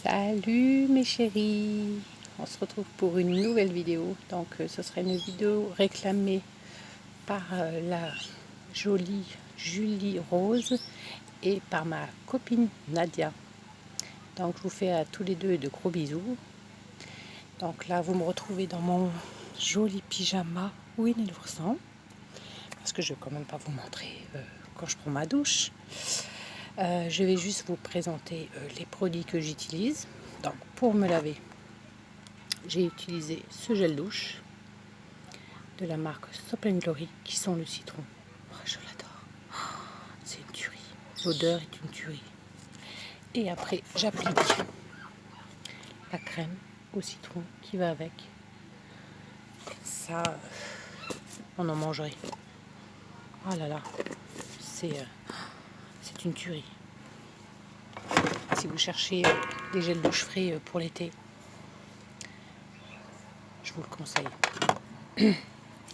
Salut mes chéris, on se retrouve pour une nouvelle vidéo. Donc ce sera une vidéo réclamée par la jolie Julie Rose et par ma copine Nadia. Donc je vous fais à tous les deux de gros bisous. Donc là vous me retrouvez dans mon joli pyjama Winnie l'ourson, parce que je vais quand même pas vous montrer quand je prends ma douche. Je vais juste vous présenter les produits que j'utilise. Donc pour me laver, j'ai utilisé ce gel douche de la marque Soap & Glory qui sent le citron. Oh, je l'adore. C'est une tuerie. L'odeur est une tuerie. Et après, j'applique la crème au citron qui va avec. Ça, on en mangerait. Oh là là, c'est une tuerie. Si vous cherchez des gels douche frais pour l'été, je vous le conseille.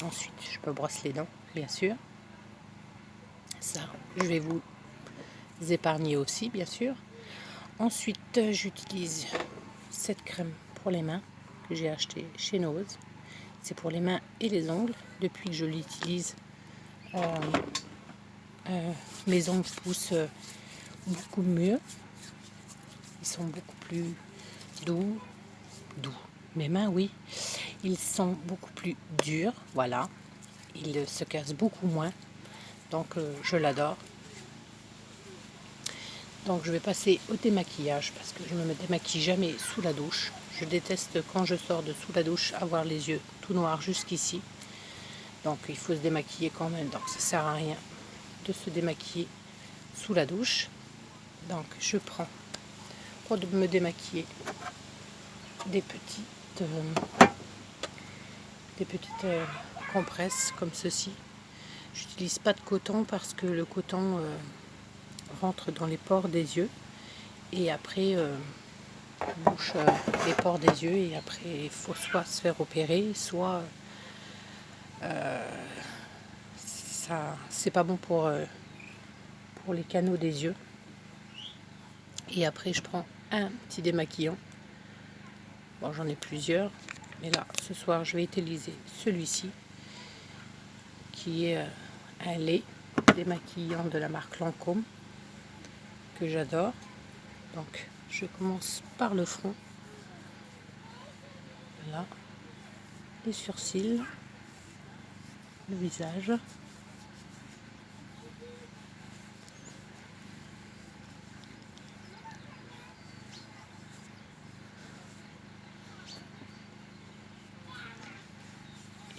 Ensuite, je me brosse les dents, bien sûr. Ça, je vais vous épargner aussi, bien sûr. Ensuite, j'utilise cette crème pour les mains que j'ai achetée chez Nose. C'est pour les mains et les ongles. Depuis que je l'utilise, mes ongles poussent beaucoup mieux. Ils sont beaucoup plus doux. Mes mains, oui. Ils sont beaucoup plus durs, voilà. Ils se cassent beaucoup moins. Donc, je l'adore. Donc je vais passer au démaquillage parce que je ne me démaquille jamais sous la douche. Je déteste quand je sors de sous la douche avoir les yeux tout noirs jusqu'ici. Donc il faut se démaquiller quand même. Donc ça ne sert à rien de se démaquiller sous la douche. Donc je prends pour me démaquiller des petites compresses comme ceci. J'utilise pas de coton parce que le coton rentre dans les pores des yeux et après bouche les pores des yeux, et après il faut soit se faire opérer, soit ça c'est pas bon pour les canaux des yeux. Et après je prends un petit démaquillant. Bon, j'en ai plusieurs, mais là ce soir je vais utiliser celui-ci qui est un lait démaquillant de la marque Lancôme que j'adore. Donc je commence par le front, là, les sourcils, le visage.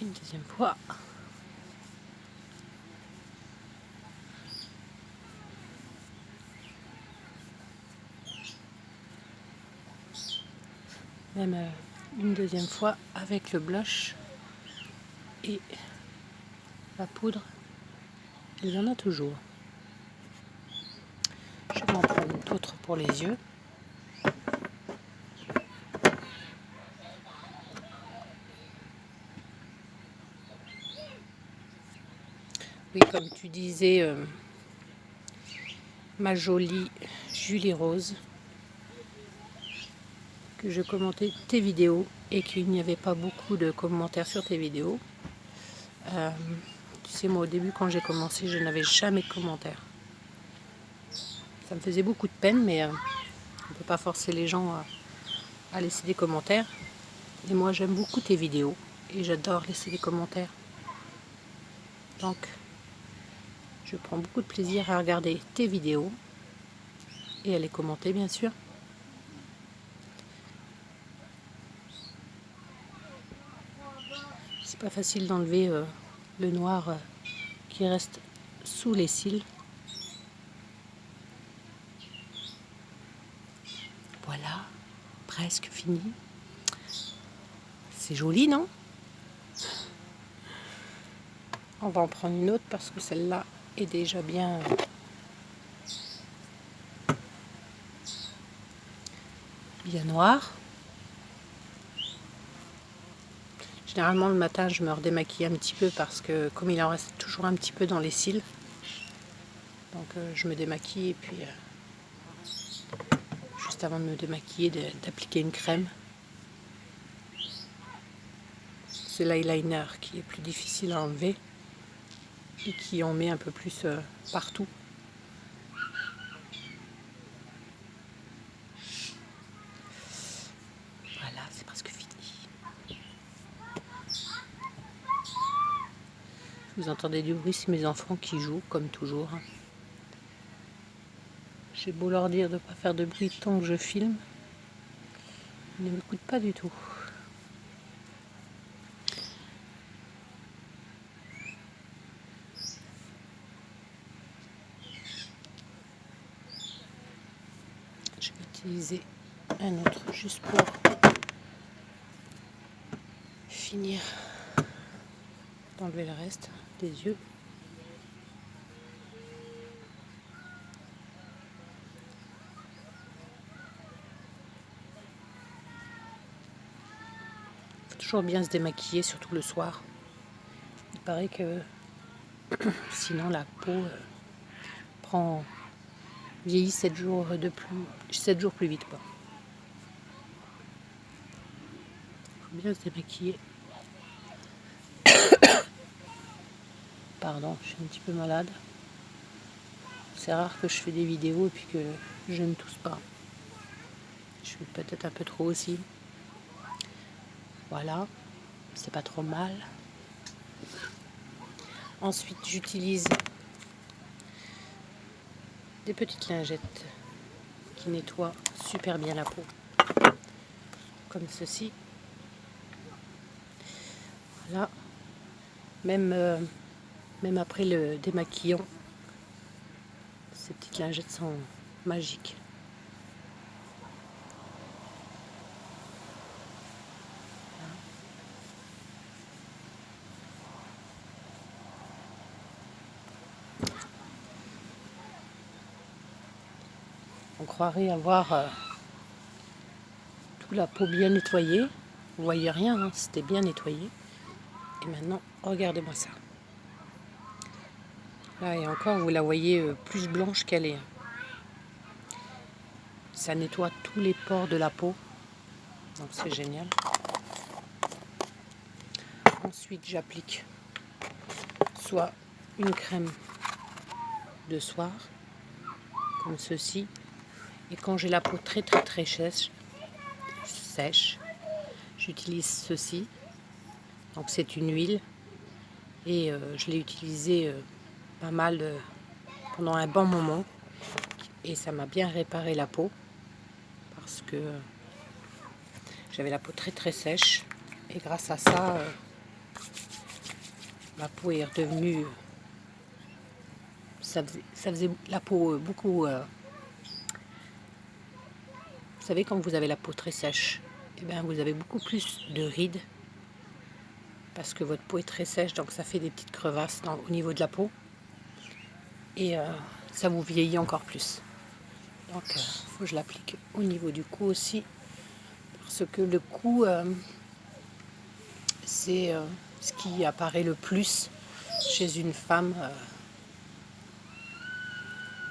Une deuxième fois. Même une deuxième fois avec le blush et la poudre. Il y en a toujours. Je vais en prendre d'autres pour les yeux. Oui, comme tu disais, ma jolie Julie Rose, que je commentais tes vidéos et qu'il n'y avait pas beaucoup de commentaires sur tes vidéos. Tu sais, moi au début quand j'ai commencé, je n'avais jamais de commentaires. Ça me faisait beaucoup de peine, mais on ne peut pas forcer les gens à laisser des commentaires. Et moi j'aime beaucoup tes vidéos et j'adore laisser des commentaires. Donc je prends beaucoup de plaisir à regarder tes vidéos et à les commenter, bien sûr. C'est pas facile d'enlever le noir qui reste sous les cils. Voilà, presque fini. C'est joli, non? On va en prendre une autre parce que celle-là est déjà bien noire. Généralement le matin je me redémaquille un petit peu parce que comme il en reste toujours un petit peu dans les cils, donc je me démaquille et puis juste juste avant de me démaquiller, d'appliquer une crème. C'est l'eyeliner qui est plus difficile à enlever et qui en met un peu plus partout. Voilà, c'est presque fini. Vous entendez du bruit, c'est mes enfants qui jouent, comme toujours. J'ai beau leur dire de ne pas faire de bruit tant que je filme, ils ne m'écoutent pas du tout. Je vais utiliser un autre juste pour finir d'enlever le reste des yeux. Il faut toujours bien se démaquiller, surtout le soir. Il paraît que sinon la peau vieillit 7 jours plus vite. Quoi. Il faut bien se démaquiller. Pardon, je suis un petit peu malade. C'est rare que je fais des vidéos et puis que je ne tousse pas. Je suis peut-être un peu trop aussi. Voilà, c'est pas trop mal. Ensuite, j'utilise des petites lingettes qui nettoient super bien la peau. Comme ceci. Voilà. Même après le démaquillant, ces petites lingettes sont magiques. On croirait avoir toute la peau bien nettoyée. Vous voyez rien, hein, c'était bien nettoyé. Et maintenant, regardez-moi ça. Là, et encore, vous la voyez plus blanche qu'elle est. Ça nettoie tous les pores de la peau. Donc c'est génial. Ensuite, j'applique soit une crème de soir, comme ceci. Et quand j'ai la peau très sèche, j'utilise ceci. Donc c'est une huile. Et je l'ai utilisée pas mal pendant un bon moment. Et ça m'a bien réparé la peau. Parce que j'avais la peau très sèche. Et grâce à ça, ma peau est redevenue... Ça faisait la peau beaucoup... vous savez, quand vous avez la peau très sèche, eh bien, vous avez beaucoup plus de rides. Parce que votre peau est très sèche, donc ça fait des petites crevasses au niveau de la peau. Et ça vous vieillit encore plus. Donc, il faut que je l'applique au niveau du cou aussi. Parce que le cou, c'est ce qui apparaît le plus chez une femme,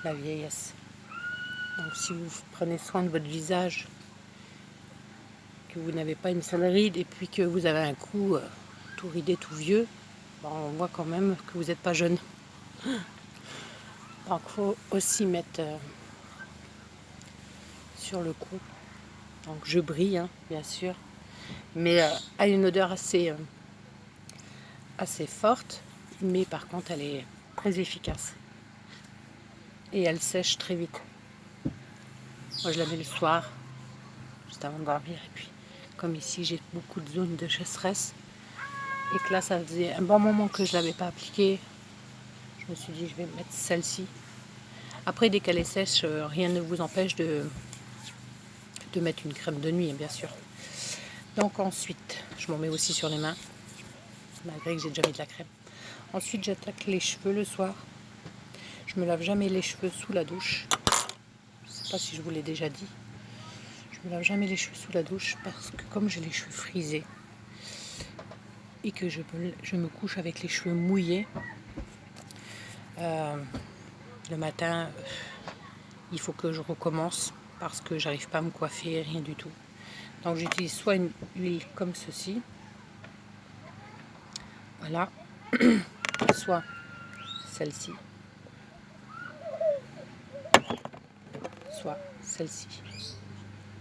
la vieillesse. Donc si vous prenez soin de votre visage, que vous n'avez pas une seule ride et puis que vous avez un cou tout ridé, tout vieux, ben on voit quand même que vous n'êtes pas jeune. Donc il faut aussi mettre sur le cou. Donc je brille, hein, bien sûr, mais a une odeur assez forte, mais par contre elle est très efficace et elle sèche très vite. Moi je la mets le soir juste avant de dormir, et puis comme ici j'ai beaucoup de zones de sécheresse et que là ça faisait un bon moment que je l'avais pas appliquée, je me suis dit je vais mettre celle-ci. Après dès qu'elle est sèche, rien ne vous empêche de mettre une crème de nuit, bien sûr. Donc ensuite je m'en mets aussi sur les mains malgré que j'ai déjà mis de la crème. Ensuite, j'attaque les cheveux le soir. Je me lave jamais les cheveux sous la douche. Je ne sais pas si je vous l'ai déjà dit. Je me lave jamais les cheveux sous la douche parce que comme j'ai les cheveux frisés et que je me couche avec les cheveux mouillés, le matin, il faut que je recommence parce que j'arrive pas à me coiffer, rien du tout. Donc j'utilise soit une huile comme ceci, voilà, soit celle-ci, soit celle-ci,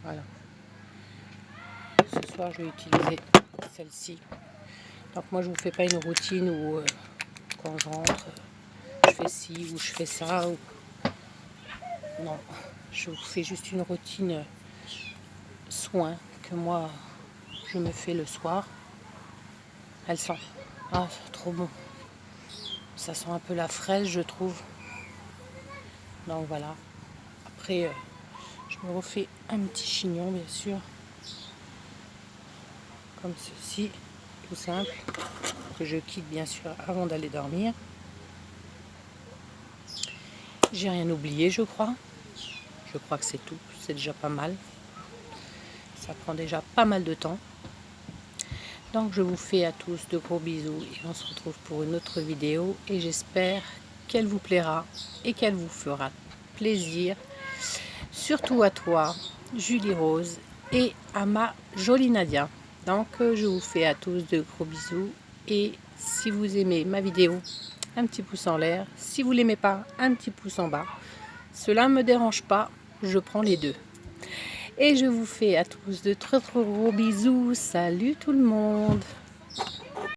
voilà. Ce soir je vais utiliser celle-ci. Donc moi je vous fais pas une routine où quand je rentre je fais ci ou je fais ça ou... non, je vous fais juste une routine soin que moi je me fais le soir. Elle sent, ah trop bon, ça sent un peu la fraise je trouve. Donc voilà, après je me refais un petit chignon bien sûr, comme ceci, tout simple, que je quitte bien sûr avant d'aller dormir. J'ai rien oublié je crois que c'est tout, c'est déjà pas mal, ça prend déjà pas mal de temps. Donc je vous fais à tous de gros bisous et on se retrouve pour une autre vidéo et j'espère qu'elle vous plaira et qu'elle vous fera plaisir, surtout à toi Julie Rose et à ma jolie Nadia. Donc je vous fais à tous de gros bisous et si vous aimez ma vidéo, un petit pouce en l'air, si vous l'aimez pas, un petit pouce en bas. Cela ne me dérange pas, je prends les deux. Et je vous fais à tous de très gros bisous. Salut tout le monde!